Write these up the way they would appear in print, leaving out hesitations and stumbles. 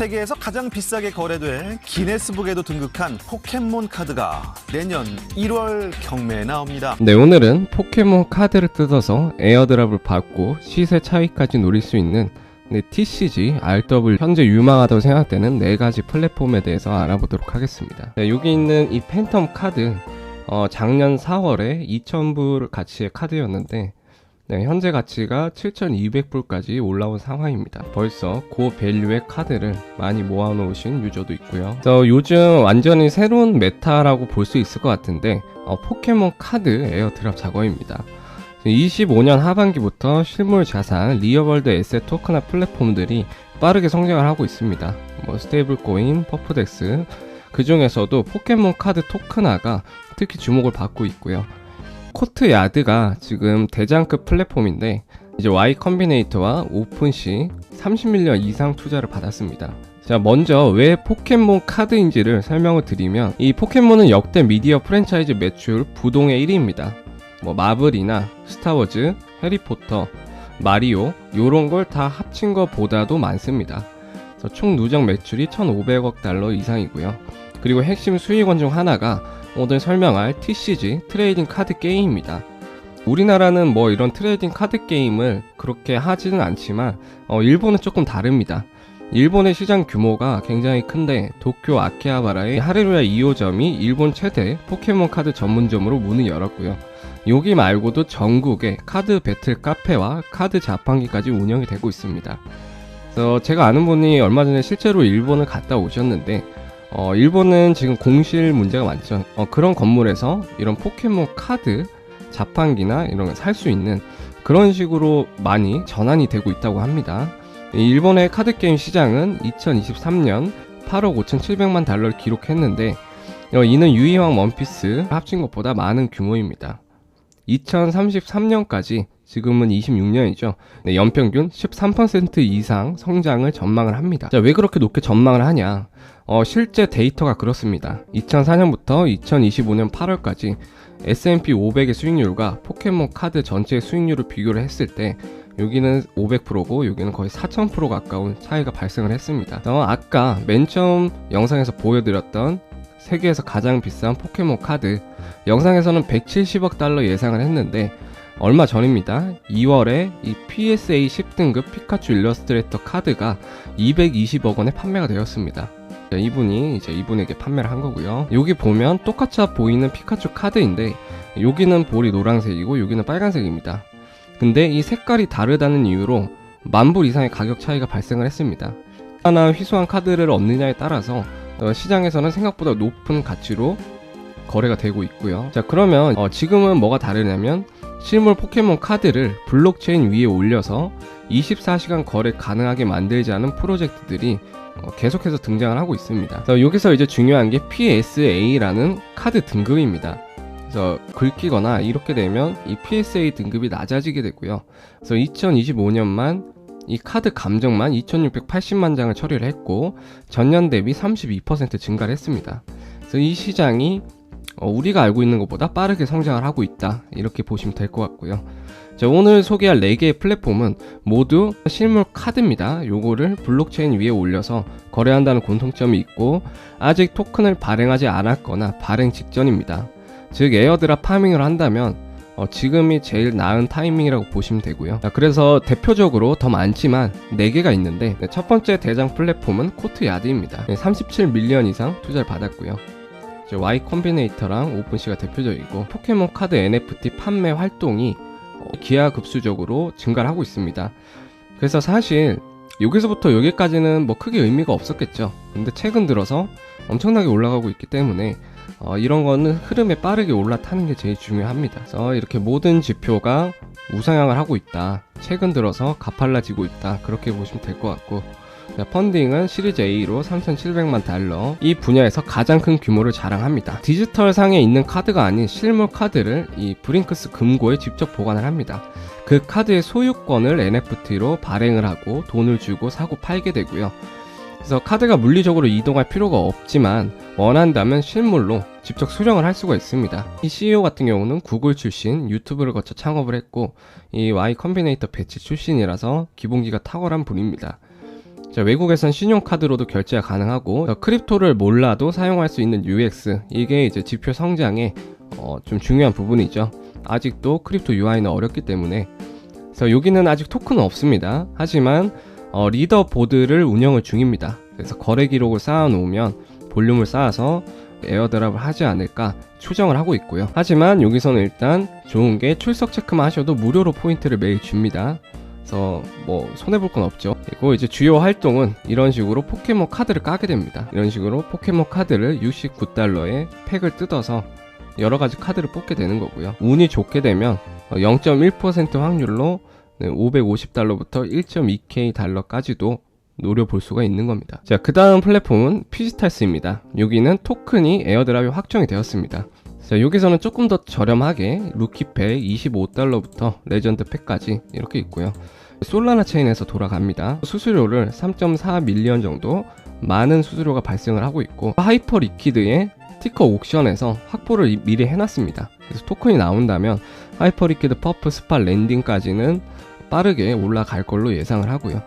세계에서 가장 비싸게 거래돼 기네스북에도 등극한 포켓몬 카드가 내년 1월 경매에 나옵니다. 네, 오늘은 포켓몬 카드를 뜯어서 에어드랍을 받고 시세 차이까지 노릴 수 있는 TCG, RW 현재 유망하다고 생각되는 4가지 플랫폼에 대해서 알아보도록 하겠습니다. 네, 여기 있는 이 팬텀 카드 작년 4월에 2,000불 가치의 카드였는데 현재 가치가 7,200불까지 올라온 상황입니다. 벌써 고밸류의 카드를 많이 모아놓으신 유저도 있고요. 그래서 요즘 완전히 새로운 메타라고 볼 수 있을 것 같은데 포켓몬 카드 에어드랍 작업입니다. 25년 하반기부터 실물 자산, 리얼월드 에셋 토큰화 플랫폼들이 빠르게 성장을 하고 있습니다. 스테이블코인, 퍼프덱스, 그 중에서도 포켓몬 카드 토큰화가 특히 주목을 받고 있고요. 코트야드가 지금 대장급 플랫폼인데 이제 Y 컴비네이터와 오픈시 30밀리언 이상 투자를 받았습니다. 자, 먼저 왜 포켓몬 카드인지를 설명을 드리면, 이 포켓몬은 역대 미디어 프랜차이즈 매출 부동의 1위입니다. 마블이나 스타워즈, 해리포터, 마리오 요런 걸 다 합친 것보다도 많습니다. 그래서 총 누적 매출이 1,500억 달러 이상이고요. 그리고 핵심 수익원 중 하나가 오늘 설명할 TCG, 트레이딩 카드 게임입니다. 우리나라는 이런 트레이딩 카드 게임을 그렇게 하지는 않지만 일본은 조금 다릅니다. 일본의 시장 규모가 굉장히 큰데 도쿄 아키하바라의 하레루야 2호점이 일본 최대 포켓몬 카드 전문점으로 문을 열었고요. 여기 말고도 전국에 카드 배틀 카페와 카드 자판기까지 운영이 되고 있습니다. 그래서 제가 아는 분이 얼마 전에 실제로 일본을 갔다 오셨는데 일본은 지금 공실 문제가 많죠. 그런 건물에서 이런 포켓몬 카드 자판기나 이런 걸 살 수 있는 그런 식으로 많이 전환이 되고 있다고 합니다. 일본의 카드 게임 시장은 2023년 8억 5,700만 달러를 기록했는데 이는 유이왕 원피스 합친 것보다 많은 규모입니다. 2033년까지, 지금은 26년이죠. 연평균 13% 이상 성장을 전망을 합니다. 자, 왜 그렇게 높게 전망을 하냐? 실제 데이터가 그렇습니다. 2004년부터 2025년 8월까지 S&P 500의 수익률과 포켓몬 카드 전체의 수익률을 비교를 했을 때 여기는 500%고 여기는 거의 4000% 가까운 차이가 발생을 했습니다. 아까 맨 처음 영상에서 보여드렸던 세계에서 가장 비싼 포켓몬 카드 영상에서는 170억 달러 예상을 했는데 얼마 전입니다. 2월에 이 PSA 10등급 피카츄 일러스트레이터 카드가 220억 원에 판매가 되었습니다. 이분이 이제 이분에게 판매를 한 거고요. 여기 보면 똑같이 보이는 피카츄 카드인데 여기는 볼이 노란색이고 여기는 빨간색입니다. 근데 이 색깔이 다르다는 이유로 10,000불 이상의 가격 차이가 발생을 했습니다. 얼마나 희소한 카드를 얻느냐에 따라서 시장에서는 생각보다 높은 가치로 거래가 되고 있고요. 자, 그러면 지금은 뭐가 다르냐면 실물 포켓몬 카드를 블록체인 위에 올려서 24시간 거래 가능하게 만들자는 프로젝트들이 계속해서 등장을 하고 있습니다. 그래서 여기서 이제 중요한 게 PSA라는 카드 등급입니다. 그래서 긁히거나 이렇게 되면 이 PSA 등급이 낮아지게 되고요. 그래서 2025년만 이 카드 감정만 2,680만 장을 처리를 했고 전년 대비 32% 증가를 했습니다. 그래서 이 시장이 우리가 알고 있는 것보다 빠르게 성장을 하고 있다, 이렇게 보시면 될 것 같고요. 자, 오늘 소개할 4개의 플랫폼은 모두 실물 카드입니다. 요거를 블록체인 위에 올려서 거래한다는 공통점이 있고 아직 토큰을 발행하지 않았거나 발행 직전입니다. 즉 에어드랍 파밍을 한다면 지금이 제일 나은 타이밍이라고 보시면 되고요. 자, 그래서 대표적으로 더 많지만 4개가 있는데 첫 번째 대장 플랫폼은 코트야드입니다. 37밀리언 이상 투자를 받았고요. Y 컴비네이터랑 오픈시가 대표적이고 포켓몬 카드 NFT 판매 활동이 기하급수적으로 증가를 하고 있습니다. 그래서 사실 여기서부터 여기까지는 크게 의미가 없었겠죠. 근데 최근 들어서 엄청나게 올라가고 있기 때문에 이런 거는 흐름에 빠르게 올라타는 게 제일 중요합니다. 그래서 이렇게 모든 지표가 우상향을 하고 있다, 최근 들어서 가팔라지고 있다, 그렇게 보시면 될 것 같고, 펀딩은 시리즈 A로 3,700만 달러, 이 분야에서 가장 큰 규모를 자랑합니다. 디지털 상에 있는 카드가 아닌 실물 카드를 이 브링크스 금고에 직접 보관을 합니다. 그 카드의 소유권을 NFT로 발행을 하고 돈을 주고 사고 팔게 되고요. 그래서 카드가 물리적으로 이동할 필요가 없지만 원한다면 실물로 직접 수령을 할 수가 있습니다. 이 CEO 같은 경우는 구글 출신, 유튜브를 거쳐 창업을 했고 이 Y 컴비네이터 배치 출신이라서 기본기가 탁월한 분입니다. 자, 외국에선 신용카드로도 결제가 가능하고 크립토를 몰라도 사용할 수 있는 UX, 이게 이제 지표 성장에 좀 중요한 부분이죠. 아직도 크립토 UI는 어렵기 때문에. 그래서 여기는 아직 토큰은 없습니다. 하지만 리더보드를 운영을 중입니다. 그래서 거래 기록을 쌓아놓으면 볼륨을 쌓아서 에어드랍을 하지 않을까 추정을 하고 있고요. 하지만 여기서는 일단 좋은 게 출석 체크만 하셔도 무료로 포인트를 매일 줍니다. 그래서 뭐 손해볼 건 없죠. 그리고 이제 주요 활동은 이런 식으로 포켓몬 카드를 까게 됩니다. 이런 식으로 포켓몬 카드를 69달러에 팩을 뜯어서 여러가지 카드를 뽑게 되는 거고요. 운이 좋게 되면 0.1% 확률로 550달러부터 1.2K 달러까지도 노려볼 수가 있는 겁니다. 자, 그 다음 플랫폼은 피지탈스입니다. 여기는 토큰이 에어드랍이 확정이 되었습니다. 자, 여기서는 조금 더 저렴하게 루키팩 25달러부터 레전드 팩까지 이렇게 있고요. 솔라나 체인에서 돌아갑니다. 수수료를 3.4밀리언 정도 많은 수수료가 발생을 하고 있고, 하이퍼 리퀴드의 티커 옥션에서 확보를 미리 해놨습니다. 그래서 토큰이 나온다면 하이퍼 리퀴드 퍼프 스팟 랜딩까지는 빠르게 올라갈 걸로 예상을 하고요.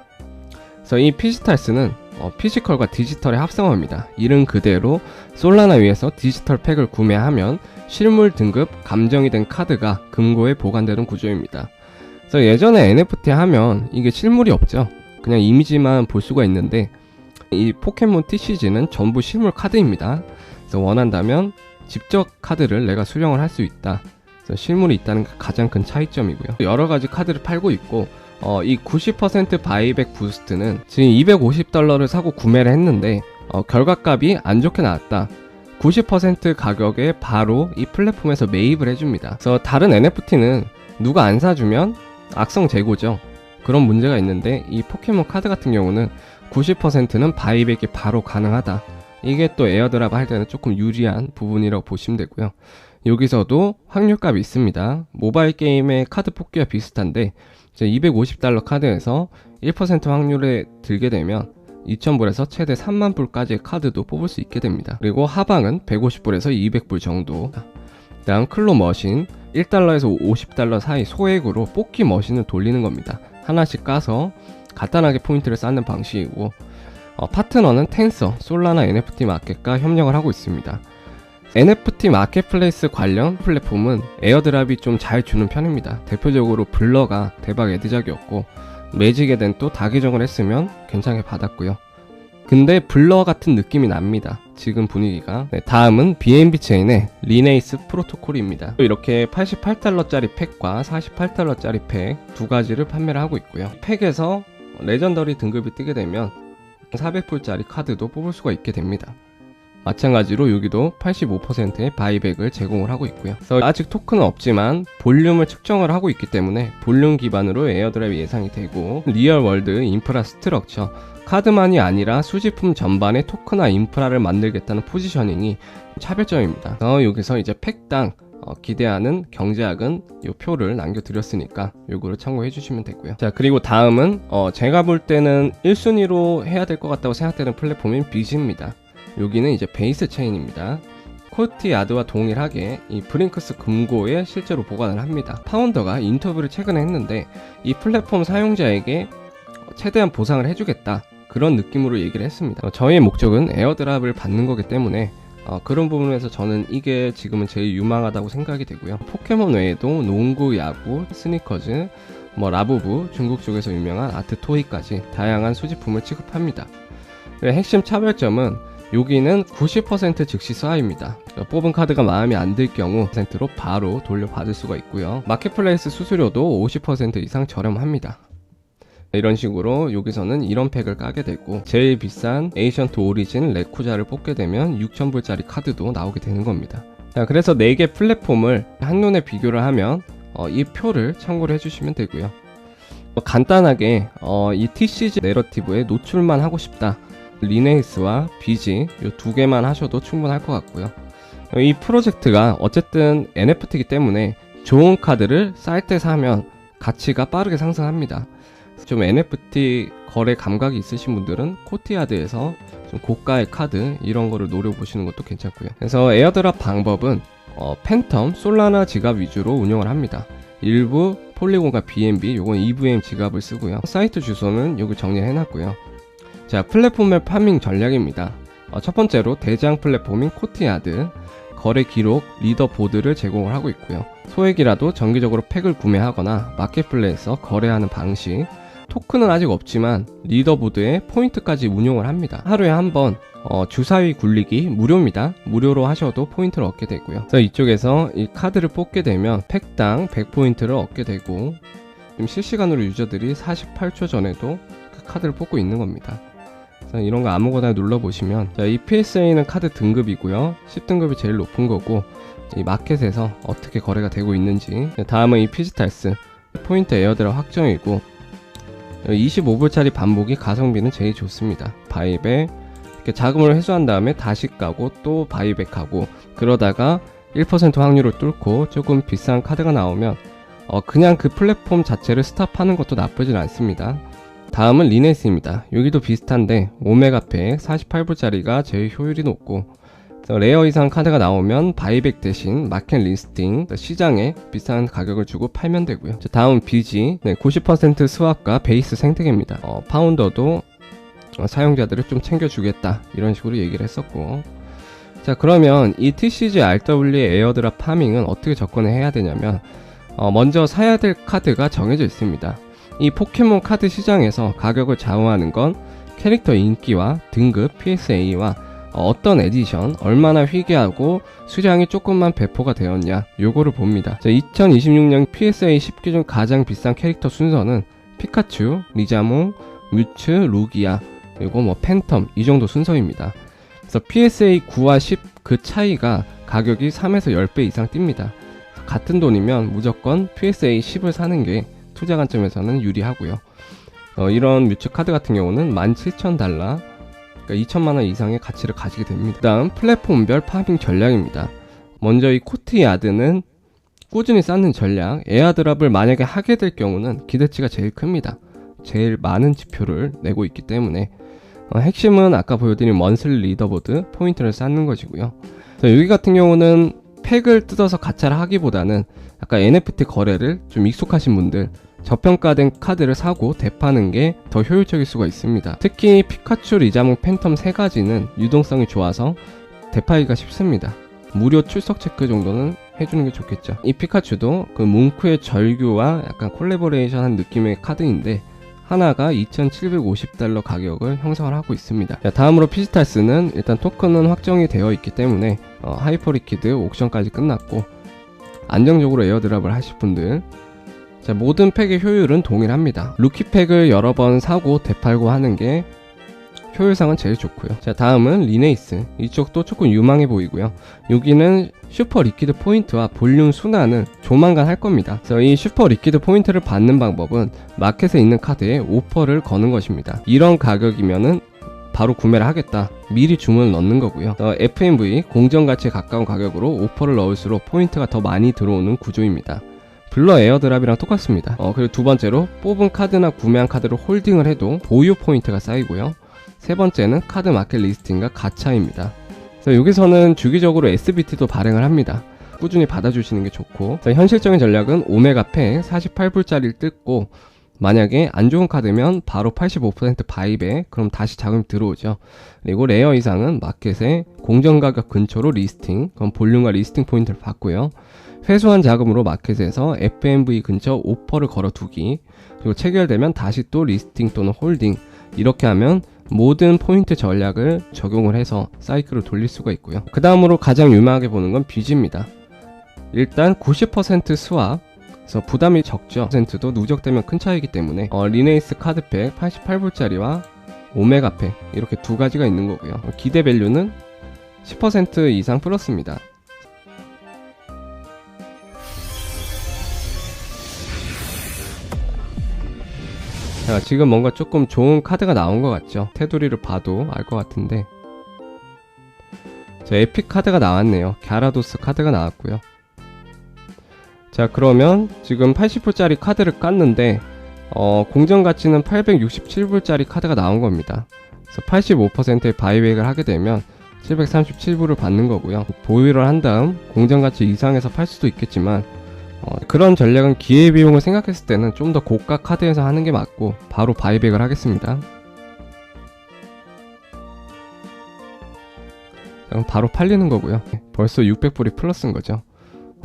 그래서 이 피지탈스는 피지컬과 디지털의 합성어입니다. 이름 그대로 솔라나 위에서 디지털 팩을 구매하면 실물 등급 감정이 된 카드가 금고에 보관되는 구조입니다. 그래서 예전에 NFT 하면 이게 실물이 없죠. 그냥 이미지만 볼 수가 있는데 이 포켓몬 TCG는 전부 실물 카드입니다. 그래서 원한다면 직접 카드를 내가 수령을 할 수 있다. 그래서 실물이 있다는 게 가장 큰 차이점이고요. 여러 가지 카드를 팔고 있고 이 90% 바이백 부스트는 지금 250달러를 사고 구매를 했는데 결과값이 안 좋게 나왔다. 90% 가격에 바로 이 플랫폼에서 매입을 해줍니다. 그래서 다른 NFT는 누가 안 사주면 악성 재고죠. 그런 문제가 있는데 이 포켓몬 카드 같은 경우는 90%는 바이백이 바로 가능하다. 이게 또 에어드랍 할 때는 조금 유리한 부분이라고 보시면 되고요. 여기서도 확률값이 있습니다. 모바일 게임의 카드 뽑기와 비슷한데 250달러 카드에서 1% 확률에 들게 되면 2,000불에서 최대 30,000불까지의 카드도 뽑을 수 있게 됩니다. 그리고 하방은 150불에서 200불 정도. 다음 클로 머신, 1달러에서 50달러 사이 소액으로 뽑기 머신을 돌리는 겁니다. 하나씩 까서 간단하게 포인트를 쌓는 방식이고, 파트너는 텐서, 솔라나 NFT 마켓과 협력을 하고 있습니다. NFT 마켓플레이스 관련 플랫폼은 에어드랍이 좀 잘 주는 편입니다. 대표적으로 블러가 대박 애드작이었고, 매직에덴 또 다 계정을 했으면 괜찮게 받았고요. 근데 블러 같은 느낌이 납니다. 지금 분위기가. 다음은 BNB 체인의 리네이스 프로토콜입니다. 이렇게 88달러짜리 팩과 48달러짜리 팩 두 가지를 판매를 하고 있고요. 팩에서 레전더리 등급이 뜨게 되면 400불짜리 카드도 뽑을 수가 있게 됩니다. 마찬가지로 여기도 85%의 바이백을 제공을 하고 있고요. 그래서 아직 토큰은 없지만 볼륨을 측정을 하고 있기 때문에 볼륨 기반으로 에어드랍이 예상이 되고, 리얼월드 인프라 스트럭처, 카드만이 아니라 수집품 전반의 토큰화 인프라를 만들겠다는 포지셔닝이 차별점입니다. 여기서 이제 팩당 기대하는 경제학은 이 표를 남겨드렸으니까 요거를 참고해 주시면 되고요. 자, 그리고 다음은 제가 볼 때는 1순위로 해야 될 것 같다고 생각되는 플랫폼인 비즈입니다. 여기는 이제 베이스 체인입니다. 코트야드와 동일하게 이 브링크스 금고에 실제로 보관을 합니다. 파운더가 인터뷰를 최근에 했는데 이 플랫폼 사용자에게 최대한 보상을 해주겠다, 그런 느낌으로 얘기를 했습니다. 저희의 목적은 에어드랍을 받는 거기 때문에 그런 부분에서 저는 이게 지금은 제일 유망하다고 생각이 되고요. 포켓몬 외에도 농구, 야구, 스니커즈, 라부부, 중국 쪽에서 유명한 아트 토이까지 다양한 수집품을 취급합니다. 핵심 차별점은 여기는 90% 즉시 수화입니다. 뽑은 카드가 마음에 안 들 경우 100%로 바로 돌려받을 수가 있고요. 마켓플레이스 수수료도 50% 이상 저렴합니다. 이런 식으로 여기서는 이런 팩을 까게 되고, 제일 비싼 에이션트 오리진 레쿠자를 뽑게 되면 6,000불짜리 카드도 나오게 되는 겁니다. 자, 그래서 4개 플랫폼을 한눈에 비교를 하면 이 표를 참고를 해주시면 되고요. 간단하게 이 TCG 내러티브에 노출만 하고 싶다, 리네이스와 비지 이 두 개만 하셔도 충분할 것 같고요. 이 프로젝트가 어쨌든 NFT이기 때문에 좋은 카드를 쌀 때 사면 가치가 빠르게 상승합니다. 좀 NFT 거래 감각이 있으신 분들은 코트야드에서 좀 고가의 카드 이런 거를 노려보시는 것도 괜찮고요. 그래서 에어드랍 방법은 팬텀, 솔라나 지갑 위주로 운영을 합니다. 일부 폴리곤과 BNB, 요건 EVM 지갑을 쓰고요. 사이트 주소는 여기 정리해 놨고요. 자, 플랫폼별 파밍 전략입니다. 첫 번째로 대장 플랫폼인 코트야드, 거래 기록, 리더보드를 제공을 하고 있고요. 소액이라도 정기적으로 팩을 구매하거나 마켓플레이에서 거래하는 방식, 토큰은 아직 없지만 리더보드에 포인트까지 운용을 합니다. 하루에 한 번 주사위 굴리기 무료입니다. 무료로 하셔도 포인트를 얻게 되고요. 그래서 이쪽에서 이 카드를 뽑게 되면 팩당 100포인트를 얻게 되고, 지금 실시간으로 유저들이 48초 전에도 그 카드를 뽑고 있는 겁니다. 그래서 이런 거 아무거나 눌러보시면, 자, 이 PSA는 카드 등급이고요. 10등급이 제일 높은 거고, 이 마켓에서 어떻게 거래가 되고 있는지. 다음은 이 피지탈스 포인트 에어드랍 확정이고, 25불짜리 반복이 가성비는 제일 좋습니다. 바이백 이렇게 자금을 회수한 다음에 다시 까고 또 바이백하고, 그러다가 1% 확률을 뚫고 조금 비싼 카드가 나오면 그냥 그 플랫폼 자체를 스탑하는 것도 나쁘진 않습니다. 다음은 리네스입니다. 여기도 비슷한데 오메가팩 48불짜리가 제일 효율이 높고, 레어 이상 카드가 나오면 바이백 대신 마켓 리스팅, 시장에 비싼 가격을 주고 팔면 되고요. 다음 BG, 90% 스왑과 베이스 생태계입니다. 파운더도 사용자들을 좀 챙겨주겠다 이런 식으로 얘기를 했었고, 자, 그러면 이 TCG RW 에어드랍 파밍은 어떻게 접근을 해야 되냐면, 먼저 사야 될 카드가 정해져 있습니다. 이 포켓몬 카드 시장에서 가격을 좌우하는 건 캐릭터 인기와 등급, PSA와 어떤 에디션, 얼마나 희귀하고 수량이 조금만 배포가 되었냐, 요거를 봅니다. 2026년 PSA 10기 중 가장 비싼 캐릭터 순서는 피카츄, 리자몽, 뮤츠, 루기아, 그리고 팬텀, 이 정도 순서입니다. 그래서 PSA 9와 10 그 차이가 가격이 3에서 10배 이상 뜁니다. 같은 돈이면 무조건 PSA 10을 사는 게 투자 관점에서는 유리하고요. 이런 뮤츠 카드 같은 경우는 17,000달러, 그러니까 2천만원 이상의 가치를 가지게 됩니다. 다음 플랫폼별 파밍 전략입니다. 먼저 이 코트야드는 꾸준히 쌓는 전략, 에어드랍을 만약에 하게 될 경우는 기대치가 제일 큽니다. 제일 많은 지표를 내고 있기 때문에. 핵심은 아까 보여드린 먼슬리 리더보드 포인트를 쌓는 것이고요. 여기 같은 경우는 팩을 뜯어서 가차를 하기보다는 약간 NFT 거래를 좀 익숙하신 분들, 저평가된 카드를 사고 대파는 게 더 효율적일 수가 있습니다. 특히 피카츄, 리자몽, 팬텀 세 가지는 유동성이 좋아서 대파하기가 쉽습니다. 무료 출석 체크 정도는 해주는 게 좋겠죠. 이 피카츄도 그 뭉크의 절규와 약간 콜라보레이션한 느낌의 카드인데 하나가 2,750달러 가격을 형성을 하고 있습니다. 자, 다음으로 피지탈스는 일단 토큰은 확정이 되어 있기 때문에 하이퍼리퀴드 옥션까지 끝났고, 안정적으로 에어드랍을 하실 분들, 자, 모든 팩의 효율은 동일합니다. 루키 팩을 여러 번 사고 되팔고 하는 게 효율상은 제일 좋고요. 자, 다음은 리네이스. 이쪽도 조금 유망해 보이고요. 여기는 슈퍼 리퀴드 포인트와 볼륨 순환을 조만간 할 겁니다. 그래서 이 슈퍼 리퀴드 포인트를 받는 방법은 마켓에 있는 카드에 오퍼를 거는 것입니다. 이런 가격이면은 바로 구매를 하겠다, 미리 주문을 넣는 거고요. FMV 공정가치에 가까운 가격으로 오퍼를 넣을수록 포인트가 더 많이 들어오는 구조입니다. 블러 에어드랍이랑 똑같습니다. 그리고 두 번째로 뽑은 카드나 구매한 카드를 홀딩을 해도 보유 포인트가 쌓이고요. 세 번째는 카드 마켓 리스팅과 가차입니다. 그래서 여기서는 주기적으로 SBT도 발행을 합니다. 꾸준히 받아주시는 게 좋고, 현실적인 전략은 오메가팩 48불짜리를 뜯고, 만약에 안 좋은 카드면 바로 85% 바이백, 그럼 다시 자금이 들어오죠. 그리고 레어 이상은 마켓에 공정가격 근처로 리스팅, 그럼 볼륨과 리스팅 포인트를 받고요. 회수한 자금으로 마켓에서 FMV 근처 오퍼를 걸어두기, 그리고 체결되면 다시 또 리스팅 또는 홀딩, 이렇게 하면 모든 포인트 전략을 적용을 해서 사이클을 돌릴 수가 있고요. 그 다음으로 가장 유명하게 보는 건 BG입니다. 일단 90% 스왑, 그래서 부담이 적죠. %도 누적되면 큰 차이기 때문에 리네이스 카드팩 88불짜리와 오메가팩 이렇게 두 가지가 있는 거고요. 기대 밸류는 10% 이상 플러스입니다. 자, 지금 뭔가 조금 좋은 카드가 나온 것 같죠? 테두리를 봐도 알 것 같은데, 자, 에픽 카드가 나왔네요. 갸라도스 카드가 나왔고요. 자, 그러면 지금 80불짜리 카드를 깠는데 공정가치는 867불짜리 카드가 나온 겁니다. 그래서 85%의 바이백을 하게 되면 737불을 받는 거고요. 보유를 한 다음 공정가치 이상에서 팔 수도 있겠지만 그런 전략은 기회비용을 생각했을 때는 좀 더 고가 카드에서 하는 게 맞고, 바로 바이백을 하겠습니다. 그럼 바로 팔리는 거고요. 벌써 600불이 플러스인 거죠.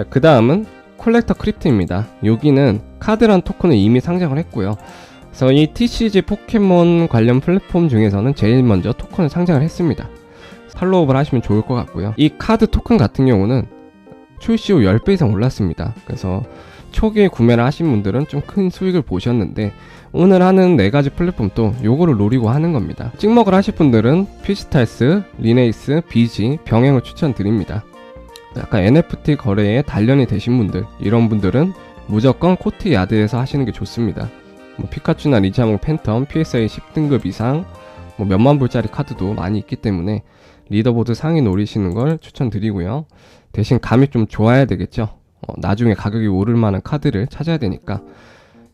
그 다음은 콜렉터 크립트입니다. 여기는 카드란 토큰을 이미 상장을 했고요. 그래서 이 TCG 포켓몬 관련 플랫폼 중에서는 제일 먼저 토큰을 상장을 했습니다. 팔로우업을 하시면 좋을 것 같고요. 이 카드 토큰 같은 경우는 출시 후 10배 이상 올랐습니다. 그래서 초기에 구매를 하신 분들은 좀 큰 수익을 보셨는데 오늘 하는 4가지 플랫폼도 요거를 노리고 하는 겁니다. 찍먹을 하실 분들은 피지탈스, 리네이스, BG, 병행을 추천드립니다. 약간 NFT 거래에 단련이 되신 분들, 이런 분들은 무조건 코트야드에서 하시는 게 좋습니다. 뭐 피카츄나 리자몽 팬텀, PSA 10등급 이상 뭐 몇만 불짜리 카드도 많이 있기 때문에 리더보드 상위 노리시는 걸 추천드리고요. 대신 감이 좀 좋아야 되겠죠. 나중에 가격이 오를 만한 카드를 찾아야 되니까.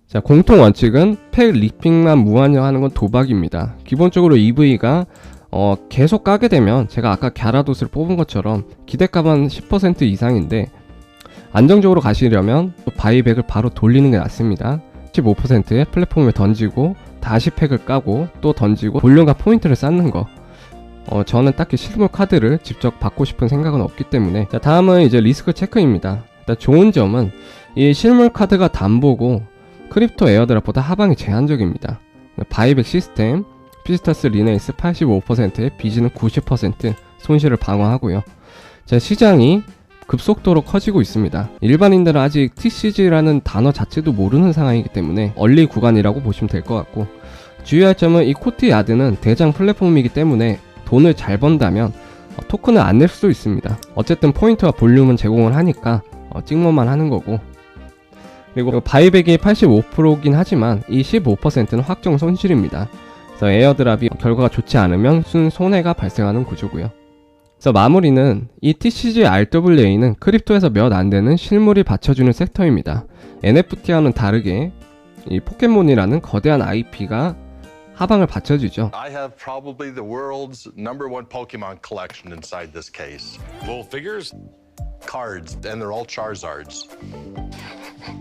자, 공통 원칙은 팩 리핑만 무한정하는 건 도박입니다. 기본적으로 EV가 계속 까게 되면 제가 아까 갸라도스를 뽑은 것처럼 기대값은 10% 이상인데 안정적으로 가시려면 바이백을 바로 돌리는 게 낫습니다. 15%의 플랫폼을 던지고 다시 팩을 까고 또 던지고 볼륨과 포인트를 쌓는 거. 저는 딱히 실물 카드를 직접 받고 싶은 생각은 없기 때문에. 자, 다음은 이제 리스크 체크입니다. 일단 좋은 점은 이 실물 카드가 담보고 크립토 에어드랍보다 하방이 제한적입니다. 바이백 시스템, 피지터스 리네이스 85%에 비지는 90% 손실을 방어하고요. 자, 시장이 급속도로 커지고 있습니다. 일반인들은 아직 TCG라는 단어 자체도 모르는 상황이기 때문에 얼리 구간이라고 보시면 될 것 같고, 주의할 점은 이 코트야드는 대장 플랫폼이기 때문에 돈을 잘 번다면 토큰을 안 낼 수도 있습니다. 어쨌든 포인트와 볼륨은 제공을 하니까 찍먹만 하는 거고, 그리고 바이백이 85%긴 하지만 이 15%는 확정 손실입니다. 그래서 에어드랍이 결과가 좋지 않으면 손해가 발생하는 구조고요. 그래서 마무리는 이 TCG RWA는 크립토에서 몇 안 되는 실물이 받쳐주는 섹터입니다. NFT와는 다르게 이 포켓몬이라는 거대한 IP가 하방을 받쳐주죠. I have probably the world's #1 Pokemon collection inside this case. Little figures? Cards, and they're all Charizards,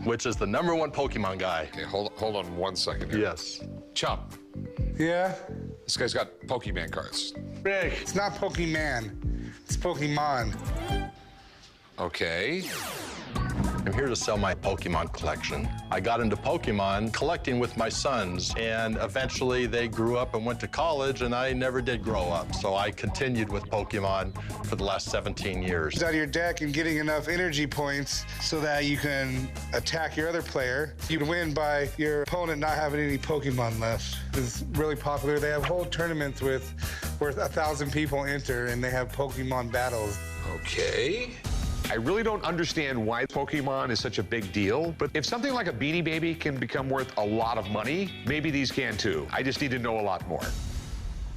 which is the #1 Pokemon guy. Okay, hold on 1 second here. Yes. Chump, Yeah, this guy's got Pokemon cards. Rick. it's not Pokemon. It's Pokemon. Okay. I'm here to sell my Pokemon collection. I got into Pokemon collecting with my sons, and eventually they grew up and went to college, and I never did grow up. So I continued with Pokemon for the last 17 years. Out of your deck and getting enough energy points so that you can attack your other player. You'd win by your opponent not having any Pokemon left. It's really popular. They have whole tournaments where 1,000 people enter and they have Pokemon battles. Okay. I really don't understand why Pokemon is such a big deal, but if something like a Beanie Baby can become worth a lot of money, maybe these can too. I just need to know a lot more.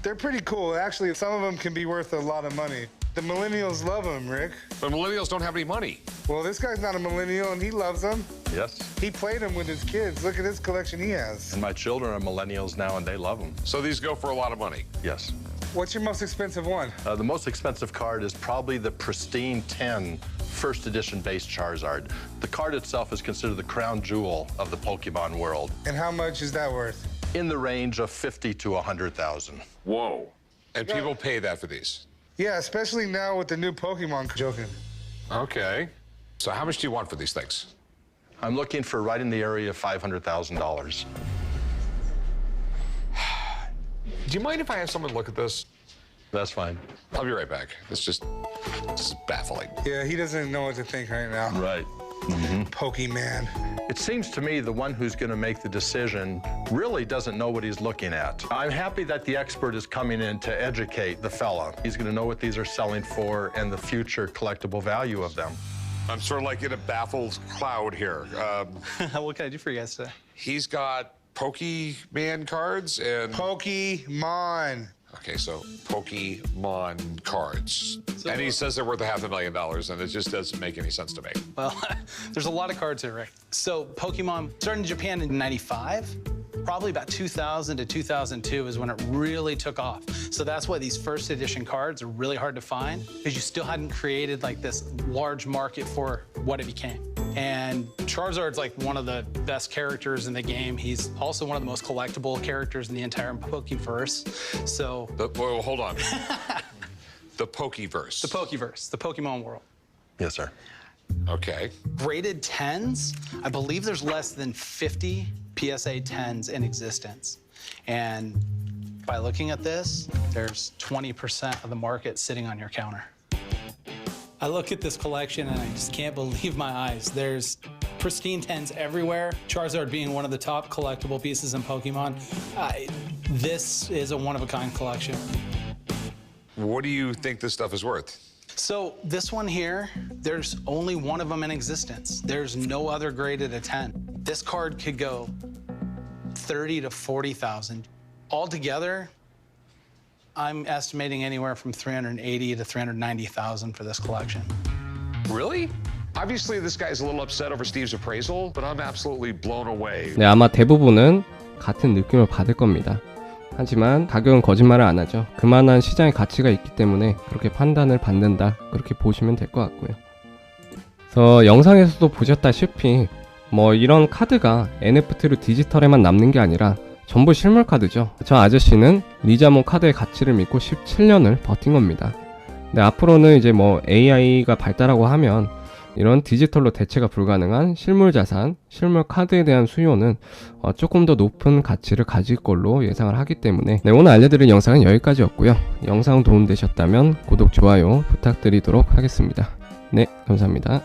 They're pretty cool. Actually, some of them can be worth a lot of money. The millennials love them, Rick. But millennials don't have any money. Well, this guy's not a millennial and he loves them. Yes. He played them with his kids. Look at this collection he has. And my children are millennials now, and they love them. So these go for a lot of money. Yes. What's your most expensive one? The most expensive card is probably the Pristine 10 first edition base Charizard. The card itself is considered the crown jewel of the Pokemon world. And how much is that worth? In the range of 50 to 100,000. Whoa. And people pay that for these. Yeah, especially now with the new Pokemon. Joking. Okay. So how much do you want for these things? I'm looking for right in the area of $500,000. Do you mind if I have someone look at this? That's fine. I'll be right back. This is baffling. Yeah, he doesn't know what to think right now. Right. Pokemon. It seems to me the one who's going to make the decision really doesn't know what he's looking at. I'm happy that the expert is coming in to educate the fella. He's going to know what these are selling for and the future collectible value of them. I'm sort of like in a baffled cloud here. What can I do for you guys today? He's got Pokemon cards and... Pokemon. Okay, so Pokemon cards. And he says they're worth $500,000, and it just doesn't make any sense to me. Well, there's a lot of cards here, Rick. So Pokemon started in Japan in '95. Probably about 2000 to 2002 is when it really took off. So that's why these first edition cards are really hard to find, because you still hadn't created like this large market for what it became. And Charizard's like one of the best characters in the game. He's also one of the most collectible characters in the entire Pokeverse. So, Well, hold on. The Pokeverse. The Pokeverse, the Pokemon world. Yes, sir. Okay. Graded 10s, I believe there's less than 50 PSA 10s in existence. And by looking at this, there's 20% of the market sitting on your counter. I look at this collection and I just can't believe my eyes. There's pristine 10s everywhere. Charizard being one of the top collectible pieces in Pokemon. This is a one-of-a-kind collection. What do you think this stuff is worth? So this one here, there's only one of them in existence. There's no other graded a 10. This card could go 30 to 40,000. Altogether, I'm estimating anywhere from 380 to 390,000 for this collection. Really? Obviously, this guy's a little upset over Steve's appraisal, but I'm absolutely blown away. 네, 아마 대부분은 같은 느낌을 받을 겁니다. 하지만 가격은 거짓말을 안 하죠. 그만한 시장의 가치가 있기 때문에 그렇게 판단을 받는다, 그렇게 보시면 될 것 같고요. 그래서 영상에서도 보셨다시피 뭐 이런 카드가 NFT로 디지털에만 남는 게 아니라 전부 실물 카드죠. 저 아저씨는 리자몽 카드의 가치를 믿고 17년을 버틴 겁니다. 근데 앞으로는 이제 뭐 AI가 발달하고 하면 이런 디지털로 대체가 불가능한 실물 자산, 실물 카드에 대한 수요는 조금 더 높은 가치를 가질 걸로 예상을 하기 때문에 네, 오늘 알려드린 영상은 여기까지였고요. 영상 도움되셨다면 구독, 좋아요 부탁드리도록 하겠습니다. 네, 감사합니다.